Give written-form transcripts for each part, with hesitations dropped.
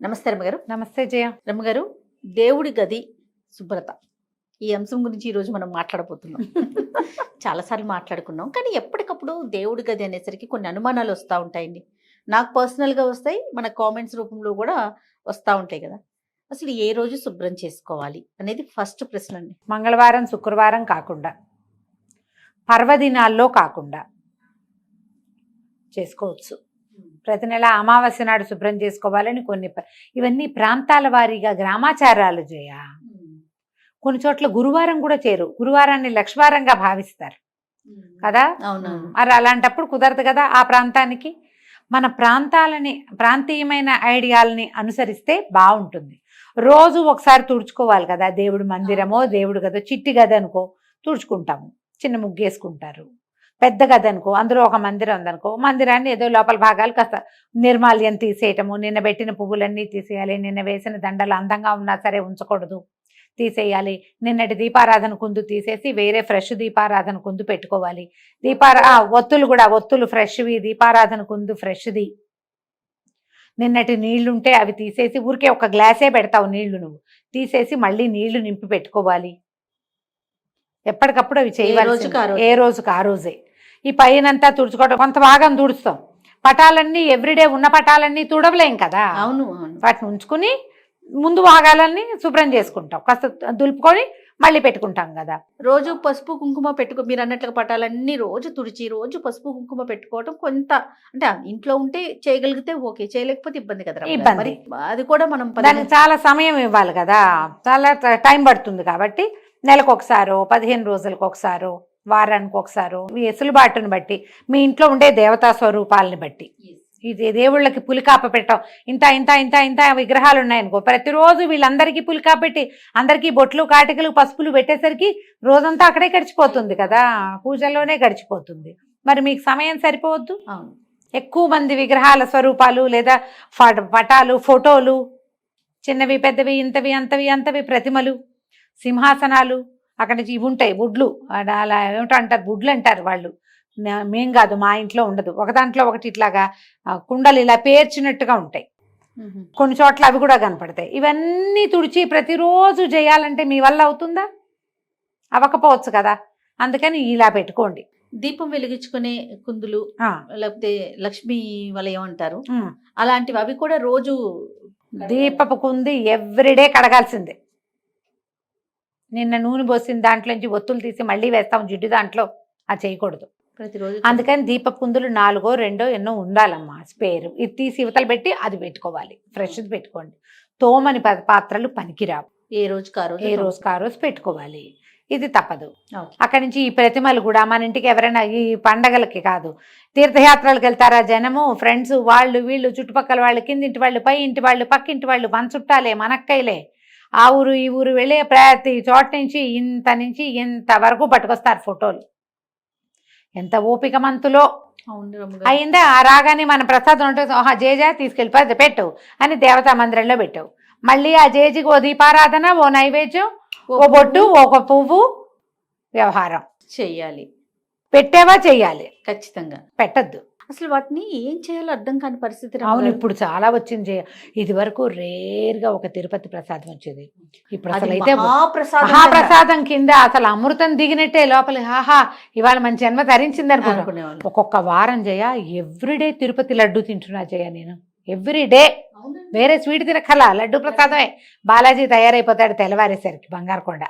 నమస్తే రమ్మగారు. నమస్తే జయ. రమ్మగారు, దేవుడి గది శుభ్రత ఈ అంశం గురించి ఈరోజు మనం మాట్లాడబోతున్నాం. చాలాసార్లు మాట్లాడుకున్నాం, కానీ ఎప్పటికప్పుడు దేవుడి గది అనేసరికి కొన్ని అనుమానాలు వస్తూ ఉంటాయండి. నాకు పర్సనల్గా వస్తాయి, మన కామెంట్స్ రూపంలో కూడా వస్తూ ఉంటాయి కదా. అసలు ఏ రోజు శుభ్రం చేసుకోవాలి అనేది ఫస్ట్ ప్రశ్న అండి. మంగళవారం శుక్రవారం కాకుండా, పర్వదినాల్లో కాకుండా చేసుకోవచ్చు. ప్రతి నెల అమావాస్య నాడు శుభ్రం చేసుకోవాలని కొన్ని ఇవన్నీ ప్రాంతాల వారీగా గ్రామాచారాలు జయ. కొన్ని చోట్ల గురువారం కూడా చేరు, గురువారాన్ని లక్ష్వారంగా భావిస్తారు కదా. అవునవును. మరి అలాంటప్పుడు కుదరదు కదా. ఆ ప్రాంతానికి మన ప్రాంతీయమైన ఐడియాలని అనుసరిస్తే బాగుంటుంది. రోజు ఒకసారి తుడుచుకోవాలి కదా. దేవుడి మందిరమో దేవుడు గదో, చిట్టి గది అనుకో తుడుచుకుంటాము, చిన్న ముగ్గేసుకుంటారు. పెద్ద గది అనుకో, అందులో ఒక మందిరం ఉందనుకో, మందిరాన్ని ఏదో లోపల భాగాలు కాస్త నిర్మాల్యం తీసేయటము, నిన్న పెట్టిన పువ్వులన్నీ తీసేయాలి, నిన్న వేసిన దండలు అందంగా ఉన్నా సరే ఉంచకూడదు, తీసేయాలి. నిన్నటి దీపారాధన కుందు తీసేసి వేరే ఫ్రెష్ దీపారాధన కుందు పెట్టుకోవాలి. ఒత్తులు కూడా, ఒత్తులు ఫ్రెష్వి, దీపారాధన కుందు ఫ్రెష్ది. నిన్నటి నీళ్లుంటే అవి తీసేసి, ఊరికే ఒక గ్లాసే పెడతావు నీళ్లు, నువ్వు తీసేసి మళ్ళీ నీళ్లు నింపి పెట్టుకోవాలి. ఎప్పటికప్పుడు అవి చేయవచ్చు, ఏ రోజుకి ఆ రోజే. ఈ పైనంతా తుడుచుకోవడం, కొంత భాగం తుడుస్తాం. పటాలన్నీ ఎవ్రీడే ఉన్న పటాలన్నీ తుడవలేం కదా. అవును. వాటిని ఉంచుకుని ముందు భాగాలన్నీ శుభ్రం చేసుకుంటాం, కాస్త దులుపుకొని మళ్ళీ పెట్టుకుంటాం కదా. రోజు పసుపు కుంకుమ మీరు అన్నట్లుగా పటాలన్నీ రోజు తుడిచి రోజు పసుపు కుంకుమ పెట్టుకోవడం కొంత, అంటే ఇంట్లో ఉంటే చేయగలిగితే ఓకే, చేయలేకపోతే ఇబ్బంది కదా. ఇబ్బంది. అది కూడా మనం దానికి చాలా సమయం ఇవ్వాలి కదా, చాలా టైం పడుతుంది. కాబట్టి నెలకు ఒకసారో, 15 రోజులకు ఒకసారో, వారానికి ఒకసారో, మీ ఎసులుబాటుని బట్టి, మీ ఇంట్లో ఉండే దేవతా స్వరూపాలని బట్టి. ఇది దేవుళ్ళకి పులికాప పెట్టాం, ఇంత ఇంత ఇంత ఇంత విగ్రహాలు ఉన్నాయనుకో, ప్రతిరోజు వీళ్ళందరికీ పులికాప పెట్టి అందరికీ బొట్లు కాటికలు పసుపులు పెట్టేసరికి రోజంతా అక్కడే గడిచిపోతుంది కదా, పూజల్లోనే గడిచిపోతుంది. మరి మీకు సమయం సరిపోవద్దు. ఎక్కువ మంది విగ్రహాల స్వరూపాలు లేదా పటాలు, ఫోటోలు, చిన్నవి పెద్దవి, ఇంతవి అంతవి అంతవి ప్రతిమలు, సింహాసనాలు, అక్కడ నుంచి ఇవి ఉంటాయి బుడ్లు, అలా ఏమిటో అంటారు, బుడ్లు అంటారు వాళ్ళు. మేం కాదు, మా ఇంట్లో ఉండదు. ఒక దాంట్లో ఒకటి ఇట్లాగా కుండలు ఇలా పేర్చినట్టుగా ఉంటాయి, కొన్ని చోట్ల అవి కూడా కనపడతాయి. ఇవన్నీ తుడిచి ప్రతిరోజు చేయాలంటే మీ వల్ల అవుతుందా? అవ్వకపోవచ్చు కదా. అందుకని ఇలా పెట్టుకోండి. దీపం వెలిగించుకునే కుందులు, లేకపోతే లక్ష్మీ వలయం అంటారు, అలాంటివి అవి కూడా రోజు దీపపు కుంది ఎవ్రీడే కడగాల్సిందే. నిన్న నూనె పోసిన దాంట్లో నుంచి ఒత్తులు తీసి మళ్ళీ వేస్తాం జిడ్డు దాంట్లో, అది చేయకూడదు ప్రతిరోజు. అందుకని దీపపు కుందులు 4 2 ఎన్నో ఉండాలమ్మా, స్పేరు. ఇది తీసి ఇవతలు పెట్టి అది పెట్టుకోవాలి, ఫ్రెష్ది పెట్టుకోండి. తోమని పాత్రలు పనికిరావు, ఏ రోజుకి ఆ రోజు పెట్టుకోవాలి. ఇది తప్పదు. అక్కడి నుంచి ఈ ప్రతిమలు కూడా మన ఇంటికి ఎవరైనా ఈ పండగలకి కాదు, తీర్థయాత్రలకు వెళ్తారా జనము, ఫ్రెండ్స్, వాళ్ళు వీళ్ళు, చుట్టుపక్కల వాళ్ళు, కిందింటి వాళ్ళు, పై ఇంటి వాళ్ళు, పక్కింటి వాళ్ళు, మన చుట్టాలే, మనక్కైలే, ఆ ఊరు ఈ ఊరు వెళ్ళే ప్రతి చోట నుంచి ఇంత వరకు పట్టుకొస్తారు ఫోటోలు. ఎంత ఓపిక మంతులో అయిందా. ఆ రాగానే మన ప్రసాదం ఉంటుంది, జేజా తీసుకెళ్ళిపోయి పెట్టు అని దేవతా మందిరంలో పెట్టావు. మళ్ళీ ఆ జేజికి ఓ దీపారాధన, ఓ నైవేద్యం, ఓ బొట్టు, ఒక పువ్వు, వ్యవహారం చెయ్యాలి. పెట్టావా చెయ్యాలి, ఖచ్చితంగా. పెట్టద్దు. అసలు వాటిని ఏం చేయాలో అర్థం కాని పరిస్థితి. అవును, ఇప్పుడు చాలా వచ్చింది. ఇది వరకు రేర్గా ఒక తిరుపతి ప్రసాదం వచ్చేది, ఇప్పుడు అసలు అయితే మహాప్రసాదం కింద అసలు అమృతం దిగినట్టే లోపల. హాహా, ఇవాళ మంచి జన్మ ధరించింది అనుకునేవాళ్ళు. ఒక్కొక్క వారం జయ ఎవ్రీడే తిరుపతి లడ్డు తింటున్నా జయ నేను, ఎవ్రీడే. వేరే స్వీట్ తినకలా, లడ్డు ప్రసాదమే. బాలాజీ తయారైపోతాడు తెల్లవారేసరికి, బంగారకొండ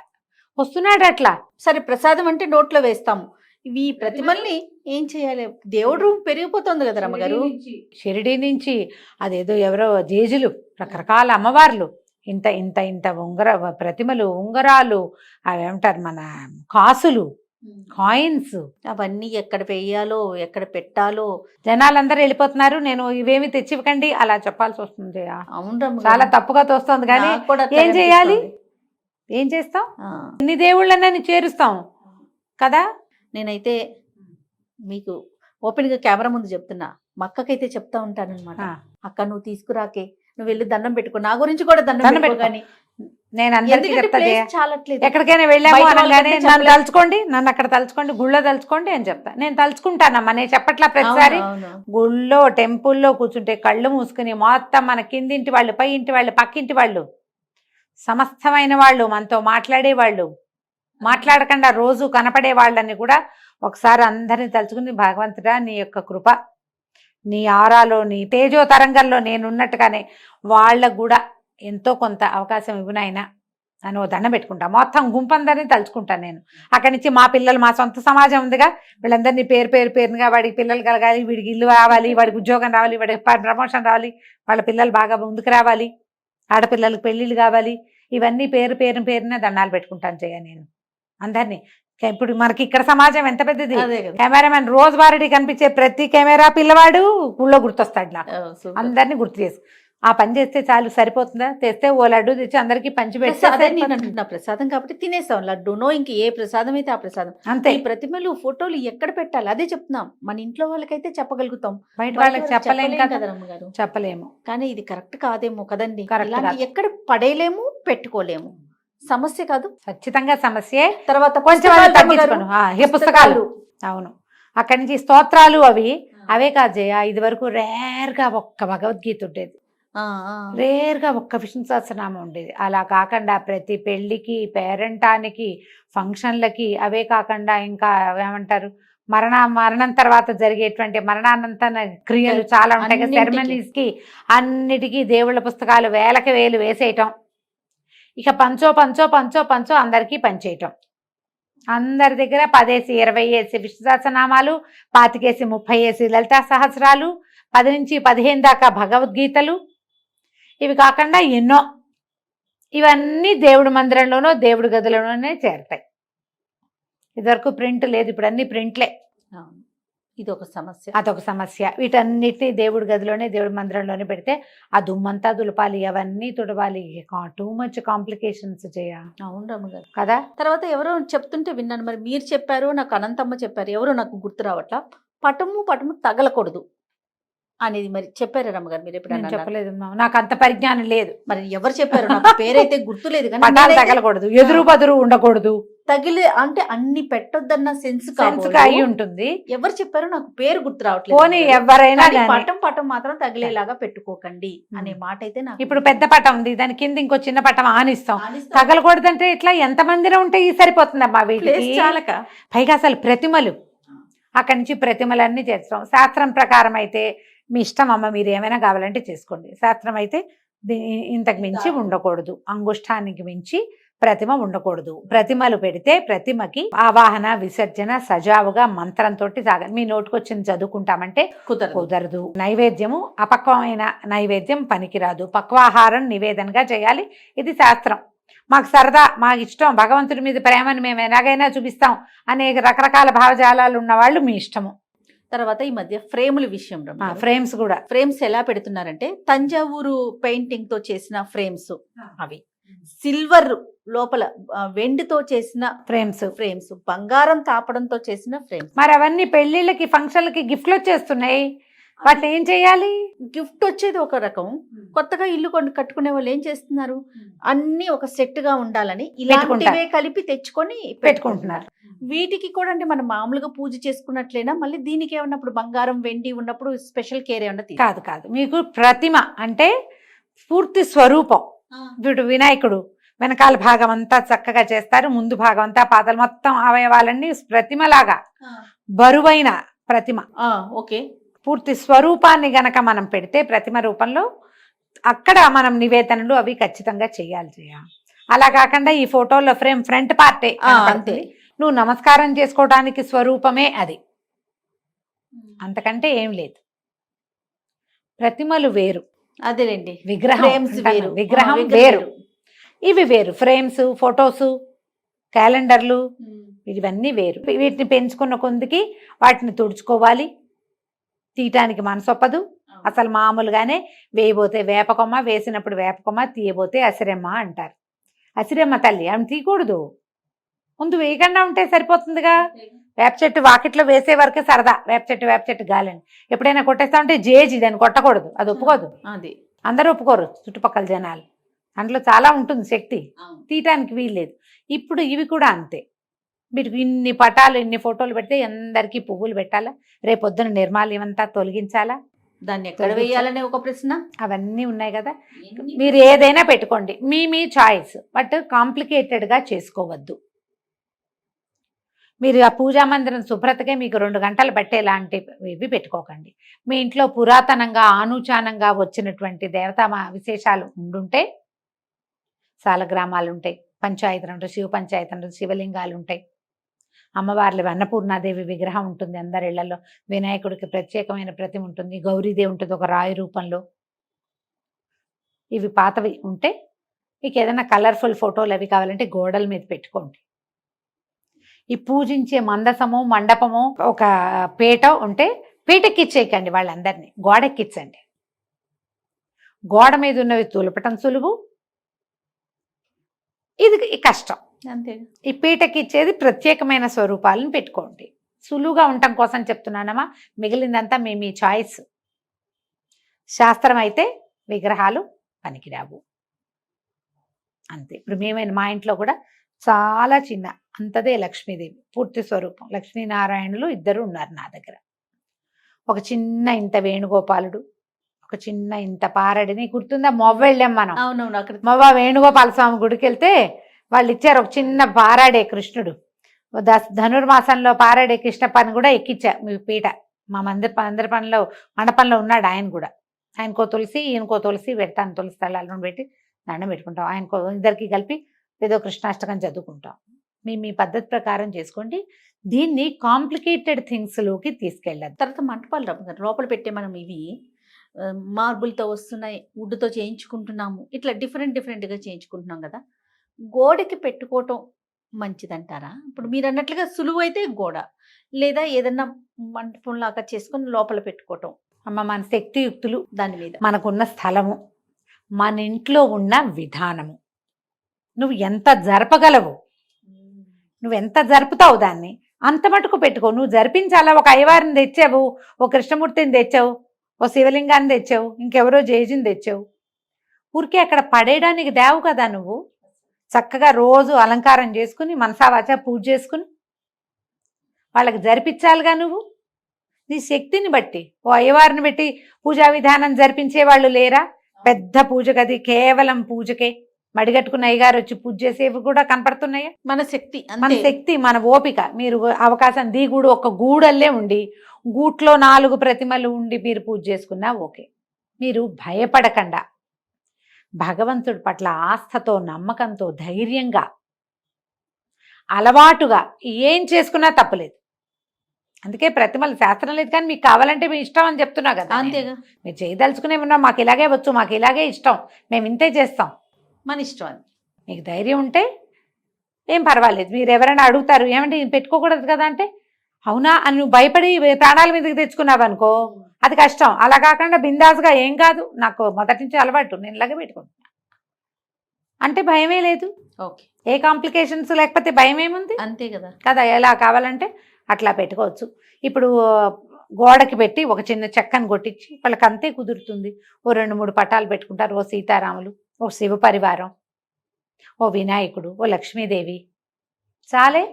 వస్తున్నాడు అట్లా. సరే, ప్రసాదం అంటే నోట్లో వేస్తాము, ఇవి ప్రతిమల్ని ఏం చేయాలి? దేవుడు పెరిగిపోతుంది కదా రమ్మగారు. షిరిడి నుంచి అదేదో ఎవరో జేజులు, రకరకాల అమ్మవార్లు, ఇంత ఇంత ఇంత ప్రతిమలు, ఉంగరాలు, అవి ఏమంటారు మన కాసులు, కాయిన్స్, అవన్నీ ఎక్కడ వేయాలో ఎక్కడ పెట్టాలో జనాలందరూ వెళ్ళిపోతున్నారు. నేను ఇవేమి తెచ్చివ్వకండి అలా చెప్పాల్సి వస్తుంది. అవును, చాలా తప్పుగా తోస్తుంది. కానీ ఏం చేయాలి, ఏం చేస్తాం, ఎన్ని దేవుళ్ళని చేరుస్తాం కదా. నేనైతే మీకు ఓపెన్గా కెమెరా ముందు చెప్తున్నా, మా అక్కకైతే చెప్తా ఉంటాను అనమాట, అక్క నువ్వు తీసుకురాకే, నువ్వు వెళ్ళి దండం పెట్టుకో, నా గురించి కూడా దండం పెట్టుకో. కానీ నేను అందరికీ ఎందుకంటే చెప్తా జయ. place చాలట్లేదు. ఎక్కడికైనా వెళ్ళాము బయట అనగానే వాళ్ళకంటే నన్ను చెప్పలేదు. తలుచుకోండి, నన్ను అక్కడ తలుచుకోండి, గుళ్ళో తలుచుకోండి అని చెప్తా. నేను తలుచుకుంటానమ్మా, నేను చెప్పట్లా ప్రతిసారి. అవును. గుళ్ళో టెంపుల్లో కూర్చుంటే కళ్ళు మూసుకుని మొత్తం మన కిందింటి వాళ్ళు, పై ఇంటి వాళ్ళు, పక్కింటి వాళ్ళు, సమస్తమైన వాళ్ళు, మనతో మాట్లాడేవాళ్ళు, మాట్లాడకుండా రోజు కనపడే వాళ్ళని కూడా ఒకసారి అందరిని తలుచుకుని, భగవంతుడా నీ యొక్క కృప, నీ ఆరాలో, నీ తేజో తరంగంలో నేనున్నట్టుగానే వాళ్ళకు కూడా ఎంతో కొంత అవకాశం ఇవ్వనైనా అని ఓ దండం పెట్టుకుంటా. మొత్తం గుంపందరినీ తలుచుకుంటాను నేను. అక్కడి నుంచి మా పిల్లలు, మా సొంత సమాజం ఉందిగా, వీళ్ళందరినీ పేరుగా వాడికి పిల్లలు కలగాలి, వీడికి ఇల్లు రావాలి, వాడికి ఉద్యోగం రావాలి, వాడికి ప్రమోషన్ రావాలి, వాళ్ళ పిల్లలు బాగా ముందుకు రావాలి, ఆడపిల్లలకు పెళ్ళిళ్ళు కావాలి, ఇవన్నీ పేరున దండాలు పెట్టుకుంటాను జయ నేను అందరినీ. ఇప్పుడు మనకి ఇక్కడ సమాజం ఎంత పెద్దది. అదే కదా. కెమెరామెన్ రోజువారీ కనిపించే ప్రతి కెమెరా పిల్లవాడు ఊళ్ళో గుర్తొస్తాడు నాకు. సూపర్. అందరినీ గుర్తు చేసి ఆ పని చేస్తే చాలు, సరిపోతుందా? తెస్తే ఓ లడ్డు తెచ్చి అందరికి పంచి అదే నేను పెడితే అంటున్నా, ప్రసాదం కాబట్టి తినేసాం. లడ్డూనో ఇంక ఏ ప్రసాదం అయితే ఆ ప్రసాదం. అంతే. ఈ ప్రతిమలు ఫోటోలు ఎక్కడ పెట్టాలి అదే చెప్తున్నాం. మన ఇంట్లో వాళ్ళకైతే చెప్పగలుగుతాం, బయట వాళ్ళకి చెప్పలేం కదా, కదా రమ్మగారు. చెప్పలేము. కానీ ఇది కరెక్ట్ కాదేమో కదండి. Correct ఇలాంటి కాదు. ఎక్కడ పడేయలేము, పెట్టుకోలేము. సమస్య కాదు. ఖచ్చితంగా సమస్యే. తర్వాత కొంచెం పుస్తకాలు తగ్గించుకోను. ఈ పుస్తకాలు, అవును, అక్కడి నుంచి స్తోత్రాలు అవే కాదు జయ. ఇది వరకు రేర్గా ఒక్క భగవద్గీత ఉండేది, రేర్గా ఒక్క విష్ణు సహస్రనామం ఉండేది. అలా కాకుండా ప్రతి పెళ్లికి, పేరెంటానికి, ఫంక్షన్లకి, అవే కాకుండా ఇంకా ఏమంటారు, మరణం తర్వాత జరిగేటువంటి మరణానంతర క్రియలు చాలా ఉంటాయి కదా, అన్నింటికి. సెరమనీస్ కి అన్నిటికీ దేవుళ్ళ పుస్తకాలు వేలకి వేలు వేసేయటం. ఇక పంచో అందరికీ పంచేయటం. అందరి దగ్గర 10 20 విష్ణు సహస్రనామాలు, 25 30 లలితా సహస్రాలు, 10 నుంచి 15 దాకా భగవద్గీతలు, ఇవి కాకుండా ఎన్నో. ఇవన్నీ దేవుడి మందిరంలోనో దేవుడి గదిలోనే చేరతాయి. ఇదివరకు ప్రింట్ లేదు, ఇప్పుడు అన్ని ప్రింట్లే. ఇది ఒక సమస్య. అదొక సమస్య. వీటన్నిటిని దేవుడి గదిలోనే, దేవుడి మందిరంలోనే పెడితే ఆ దుమ్మంతా దులపాలి, అవన్నీ తుడవాలి, టూ మచ్ కాంప్లికేషన్స్ చేయ. అవును రమ్మగారు కదా. తర్వాత ఎవరో చెప్తుంటే విన్నాను, మరి మీరు చెప్పారు, నాకు అనంతమ్మ చెప్పారు, ఎవరో నాకు గుర్తు రావట్లా, పటము తగలకూడదు అనేది మరి చెప్పారు రమ్మగారు. మీరు నేను ఎప్పుడన్నా చెప్పలేదు, నాకు అంత పరిజ్ఞానం లేదు. మరి ఎవరు చెప్పారు? నాకు పేరైతే గుర్తులేదు, కానీ పటాలు నేనైతే తగలకూడదు, ఎదురు బదురు ఉండకూడదు, తగిలే అంటే అన్ని పెట్టొద్దన్న సెన్స్ అయి ఉంటుంది. ఎవరు చెప్పారు? నాకు పేరు గుర్తు రావట్లేదు. పోనీ ఎవరైనా కానీ గానీ. పటం మాత్రం తగిలేలాగా పెట్టుకోకండి అనే మాట అయితే నాకు ఇప్పుడు పెద్ద పటం ఉంది, దాని కింద ఇంకో చిన్న పటం ఆనిస్తాం. ఆనిస్తాం. తగలకూడదంటే ఇట్లా ఎంత మందిలో ఉంటాయి, సరిపోతుందమ్మా ప్లేస్ వీటికి. చాలక. పైగా అసలు ప్రతిమలు, అక్కడి నుంచి ప్రతిమలన్నీ చేస్తాం. శాస్త్రం ప్రకారం అయితే మీ ఇష్టం అమ్మ, మీరు ఏమైనా కావాలంటే చేసుకోండి. శాస్త్రం అయితే ఇంతకు మించి ఉండకూడదు, అంగుష్టానికి మించి ప్రతిమ ఉండకూడదు. ప్రతిమలు పెడితే ప్రతిమకి ఆవాహన, విసర్జన సజావుగా మంత్రంతో సాగాలి. మీ నోటికొచ్చింది చదువుకుంటామంటే కుదరదు. నైవేద్యము అపక్వమైన నైవేద్యం పనికిరాదు, పక్వాహారం నివేదనగా చేయాలి. ఇది శాస్త్రం. మాకు సరదా, మాకు ఇష్టం, భగవంతుడి మీద ప్రేమని మేము ఎలాగైనా చూపిస్తాం అనే రకరకాల భావజాలాలు ఉన్న వాళ్ళు మీ ఇష్టము. తర్వాత ఈ మధ్య ఫ్రేముల విషయం, ఫ్రేమ్స్ కూడా, ఫ్రేమ్స్ ఎలా పెడుతున్నారంటే తంజావూరు పెయింటింగ్ తో చేసిన ఫ్రేమ్స్, అవి సిల్వర్ లోపల వెండితో చేసిన ఫ్రేమ్స్, బంగారం తాపడంతో చేసిన ఫ్రేమ్స్. మరి అవన్నీ పెళ్లిళ్ళకి, ఫంక్షన్లకి గిఫ్ట్లు వచ్చేస్తున్నాయి. వాటిని ఏం చేయాలి? గిఫ్ట్ వచ్చేది ఒక రకం, కొత్తగా ఇల్లు కట్టుకునే వాళ్ళు ఏం చేస్తున్నారు, అన్ని ఒక సెట్ గా ఉండాలని ఇలాంటివే కలిపి తెచ్చుకొని పెట్టుకుంటున్నారు. వీటికి కూడా అంటే మనం మామూలుగా పూజ చేసుకున్నట్లేనా, మళ్ళీ దీనికి ఏమన్నప్పుడు బంగారం వెండి ఉన్నప్పుడు స్పెషల్ కేర్ ఏమన్నా? కాదు, మీకు ప్రతిమ అంటే పూర్తి స్వరూపం. వీడు వినాయకుడు వెనకాల భాగం అంతా చక్కగా చేస్తారు, ముందు భాగం అంతా పాదాలు మొత్తం అవయవాలన్నీ ప్రతిమలాగా బరువైన ప్రతిమ. ఓకే. పూర్తి స్వరూపాన్ని గనక మనం పెడితే ప్రతిమ రూపంలో, అక్కడ మనం నివేదనలు అవి ఖచ్చితంగా చేయాలి. అలా కాకుండా ఈ ఫోటోలో ఫ్రంట్ పార్టే అంతే, నువ్వు నమస్కారం చేసుకోవడానికి స్వరూపమే అది, అంతకంటే ఏం లేదు. ప్రతిమలు వేరు, అదేలేండి, విగ్రహం వేరు, ఇవి వేరు. ఫ్రేమ్స్, ఫొటోస్, క్యాలెండర్లు, ఇవన్నీ వేరు. వీటిని పెంచుకున్న కొందికి వాటిని తుడుచుకోవాలి, తీయటానికి మనసొప్పదు. అసలు మామూలుగానే వేయబోతే వేపకొమ్మ, వేసినప్పుడు వేపకొమ్మ, తీయబోతే అసిరెమ్మ అంటారు. అసిరెమ్మ తల్లి ఆమె తీయకూడదు, ముందు వేయకుండా ఉంటే సరిపోతుందిగా. వేప చెట్టు వాకిట్లో వేసే వరకే సరదా, వేప చెట్టు గాలని. ఎప్పుడైనా కొట్టేస్తా ఉంటే జేజి, దాన్ని కొట్టకూడదు, అది ఒప్పుకోదు. అది అందరూ ఒప్పుకోరు, చుట్టుపక్కల జనాలు. అందులో చాలా ఉంటుంది శక్తి, తీయటానికి వీల్లేదు. ఇప్పుడు ఇవి కూడా అంతే. మీరు ఇన్ని పటాలు ఇన్ని ఫోటోలు పెడితే అందరికీ పువ్వులు పెట్టాలా, రేపొద్దున నిర్మాల్యం అంతా తొలగించాలా, దాన్ని ఎక్కడ వేయాలనే ఒక ప్రశ్న. అవన్నీ ఉన్నాయి కదా. మీరు ఏదైనా పెట్టుకోండి, మీ చాయిస్, బట్ కాంప్లికేటెడ్గా చేసుకోవద్దు. మీరు ఆ పూజా మందిరం శుభ్రతకే మీకు 2 గంటలు పట్టేలాంటివి పెట్టుకోకండి. మీ ఇంట్లో పురాతనంగా ఆనూచానంగా వచ్చినటువంటి దేవతా విశేషాలు ఉండుంటే, సాలగ్రామాలు ఉంటాయి, పంచాయతనం ఉంటాయి, శివ పంచాయతనం ఉంటాయి, శివలింగాలు ఉంటాయి, అమ్మవార్లు అన్నపూర్ణాదేవి విగ్రహం ఉంటుంది అందరి ఇళ్లలో, వినాయకుడికి ప్రత్యేకమైన ప్రతిమ ఉంటుంది, గౌరీదేవి ఉంటుంది ఒక రాయి రూపంలో. ఇవి పాతవి ఉంటే మీకు ఏదైనా కలర్ఫుల్ ఫోటోలు అవి కావాలంటే గోడల మీద పెట్టుకోండి. ఈ పూజించే మందసము మండపము ఒక పీట ఉంటే పీటెక్కిచ్చేయకండి, వాళ్ళందరినీ గోడెక్కించండి. గోడ మీద ఉన్నవి తులపటం సులువు, ఇది కష్టం. అంతే. ఈ పీటకిచ్చేది ప్రత్యేకమైన స్వరూపాలను పెట్టుకోండి. సులువుగా ఉండటం కోసం చెప్తున్నానమ్మా, మిగిలిందంతా మీ చాయిస్. శాస్త్రం అయితే విగ్రహాలు పనికిరావు అంతే. ఇప్పుడు మా ఇంట్లో కూడా చాలా చిన్న అంతదే లక్ష్మీదేవి పూర్తి స్వరూపం, లక్ష్మీనారాయణులు ఇద్దరు ఉన్నారు నా దగ్గర. ఒక చిన్న ఇంత వేణుగోపాలుడు, ఒక చిన్న ఇంత పారడిని గుర్తుందా, మొవ్వ వెళ్ళాం మనం. అవునవును. అక్కడ మొవ్వ వేణుగోపాల స్వామి గుడికి వెళ్తే వాళ్ళు ఇచ్చారు ఒక చిన్న పారాడే కృష్ణుడు. ధనుర్మాసంలో పారాడే కృష్ణ పని కూడా ఎక్కిచ్చా మీ పీట. మా అందరి పనిలో మండపంలో ఉన్నాడు ఆయన కూడా. ఆయనకో తులసి ఈయనకో తులసి పెడతాను, తులసి తలాలను పెట్టి దండం పెట్టుకుంటాం. ఆయనకో ఇద్దరికి కలిపి ఏదో కృష్ణాష్టకం చదువుకుంటాం. మీ పద్ధతి ప్రకారం చేసుకోండి. దీన్ని కాంప్లికేటెడ్ థింగ్స్లోకి తీసుకెళ్ళదు. తర్వాత మంటపాలు లోపల పెట్టే మనం ఇవి మార్బుల్తో వస్తున్నాయి, వుడ్తో చేయించుకుంటున్నాము, ఇట్లా డిఫరెంట్గా చేయించుకుంటున్నాం కదా. గోడకి పెట్టుకోవటం మంచిదంటారా? ఇప్పుడు మీరు అన్నట్లుగా సులువు అయితే గోడ, లేదా ఏదన్నా మంటపం లాగా చేసుకొని లోపల పెట్టుకోవటం. అమ్మ, మన శక్తియుక్తులు, దాని మీద మనకున్న స్థలము, మన ఇంట్లో ఉన్న విధానము, నువ్వు ఎంత జరపగలవు, నువ్వు ఎంత జరుపుతావు దాన్ని అంత మటుకు పెట్టుకో. నువ్వు జరిపించాలా, ఒక అయ్యవారిని తెచ్చావు, ఓ కృష్ణమూర్తిని తెచ్చావు, ఓ శివలింగాన్ని తెచ్చావు, ఇంకెవరో జేజిని తెచ్చావు, ఊరికే అక్కడ పడేయడానికి దేవు కదా. నువ్వు చక్కగా రోజు అలంకారం చేసుకుని మనసావాచ పూజ చేసుకుని వాళ్ళకి జరిపించాలిగా. నువ్వు నీ శక్తిని బట్టి ఓ అయ్యవారిని పెట్టి పూజా విధానం జరిపించే వాళ్ళు లేరా? పెద్ద పూజ గది కేవలం పూజకే మడిగట్టుకున్న అయ్యగారు వచ్చి పూజ చేసేవి కూడా కనపడుతున్నాయా? మన శక్తి, మన ఓపిక. మీరు అవకాశం దిగుడు ఒక గూడల్లే ఉండి గూట్లో 4 ప్రతిమలు ఉండి మీరు పూజ చేసుకున్నా ఓకే. మీరు భయపడకుండా భగవంతుడి పట్ల ఆస్థతో నమ్మకంతో ధైర్యంగా అలవాటుగా ఏం చేసుకున్నా తప్పలేదు. అందుకే ప్రతిమలు శాస్త్రం లేదు, కానీ మీకు కావాలంటే మీ ఇష్టం అని చెప్తున్నా కదా. అంతేగా. మీరు చేయదలుచుకునే ఉన్నా, మాకు ఇలాగే వచ్చు, మాకు ఇలాగే ఇష్టం, మేము ఇంతే చేస్తాం, మన ఇష్టం అని మీకు ధైర్యం ఉంటే ఏం పర్వాలేదు. మీరు ఎవరైనా అడుగుతారు ఏమంటే పెట్టుకోకూడదు కదా అంటే, అవునా అని నువ్వు భయపడి ప్రాణాల మీదకి తెచ్చుకున్నావు అనుకో, అది కష్టం. అలా కాకుండా బిందాస్గా ఏం కాదు, నాకు మొదటి నుంచి అలవాటు, నేను ఇలాగే పెట్టుకుంటున్నా అంటే భయమే లేదు. ఓకే. ఏ కాంప్లికేషన్స్ లేకపోతే భయం ఏముంది? అంతే కదా. కదా, ఎలా కావాలంటే అట్లా పెట్టుకోవచ్చు. ఇప్పుడు గోడకి పెట్టి ఒక చిన్న చెక్కను కొట్టించి వాళ్ళకి అంతే కుదురుతుంది. ఓ 2-3 పటాలు పెట్టుకుంటారు, ఓ సీతారాములు, ఓ శివ పరివారం, ఓ వినాయకుడు, ఓ లక్ష్మీదేవి, చాలే.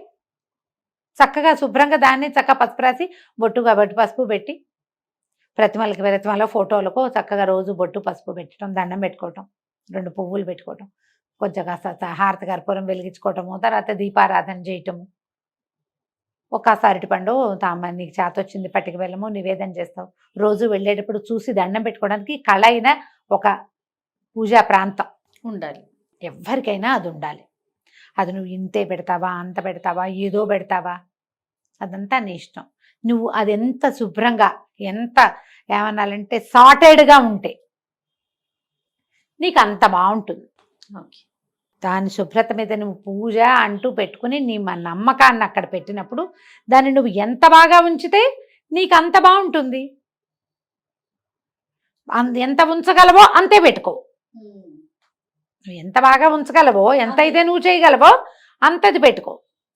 చక్కగా శుభ్రంగా దాన్ని చక్కగా పసుపు రాసి బొట్టుగా బొట్టు పసుపు పెట్టి ప్రతిమల ఫోటోలకు చక్కగా రోజు బొట్టు పసుపు పెట్టడం, దండం పెట్టుకోవటం, 2 పువ్వులు పెట్టుకోవటం, కొంచెం కాస్త హారతి కర్పూరం వెలిగించుకోవటము, తర్వాత దీపారాధన చేయటము, ఒక అరటిపండు నీకు చేత వచ్చింది పట్టుకు వెళ్ళము నివేదన చేస్తావు. రోజు వెళ్ళేటప్పుడు చూసి దండం పెట్టుకోవడానికి కళ అయిన ఒక పూజా ప్రాంతం ఉండాలి. ఎవరికైనా అది ఉండాలి. అది నువ్వు ఇంతే పెడతావా, అంత పెడతావా, ఏదో పెడతావా, అదంతా నీ ఇష్టం. నువ్వు అది ఎంత శుభ్రంగా, ఎంత ఏమన్నాలంటే సార్టెడ్గా ఉంటే నీకు అంత బాగుంటుంది. ఓకే. దాని శుభ్రత మీద నువ్వు పూజ అంటూ పెట్టుకుని నీ నమ్మకాన్ని అక్కడ పెట్టినప్పుడు దాన్ని నువ్వు ఎంత బాగా ఉంచితే నీకు అంత బాగుంటుంది. ఎంత ఉంచగలవో అంతే పెట్టుకో. నువ్వు ఎంత బాగా ఉంచగలవో, ఎంత అయితే నువ్వు చేయగలవో అంతది పెట్టుకో.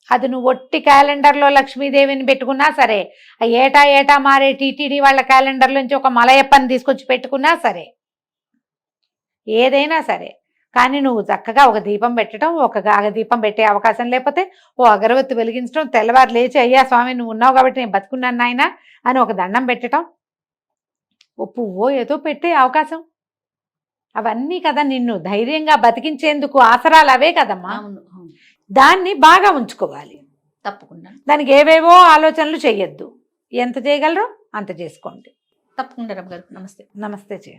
అది నువ్వు ఒట్టి క్యాలెండర్లో లక్ష్మీదేవిని పెట్టుకున్నా సరే, ఏటా మారే టీటీడీ వాళ్ళ క్యాలెండర్లోంచి ఒక మలయప్పని తీసుకొచ్చి పెట్టుకున్నా సరే, ఏదైనా సరే కానీ నువ్వు చక్కగా ఒక దీపం పెట్టడం, ఒక దీపం పెట్టే అవకాశం లేకపోతే ఓ అగరవత్తి వెలిగించడం, తెల్లవారు లేచి అయ్యా స్వామి నువ్వు ఉన్నావు కాబట్టి నేను బతుకున్నాను నాయనా అని ఒక దండం పెట్టడం, ఓ పువ్వో ఏదో పెట్టే అవకాశం, అవన్నీ కదా నిన్ను ధైర్యంగా బతికించేందుకు ఆసరాలు అవే కదమ్మా. అవును అవును. దాన్ని బాగా ఉంచుకోవాలి. తప్పకుండా దానికి ఏవేవో ఆలోచనలు చెయ్యొద్దు. ఎంత చేయగలరో అంత చేసుకోండి. తప్పకుండా రమ్య గారు. నమస్తే. నమస్తే జయ.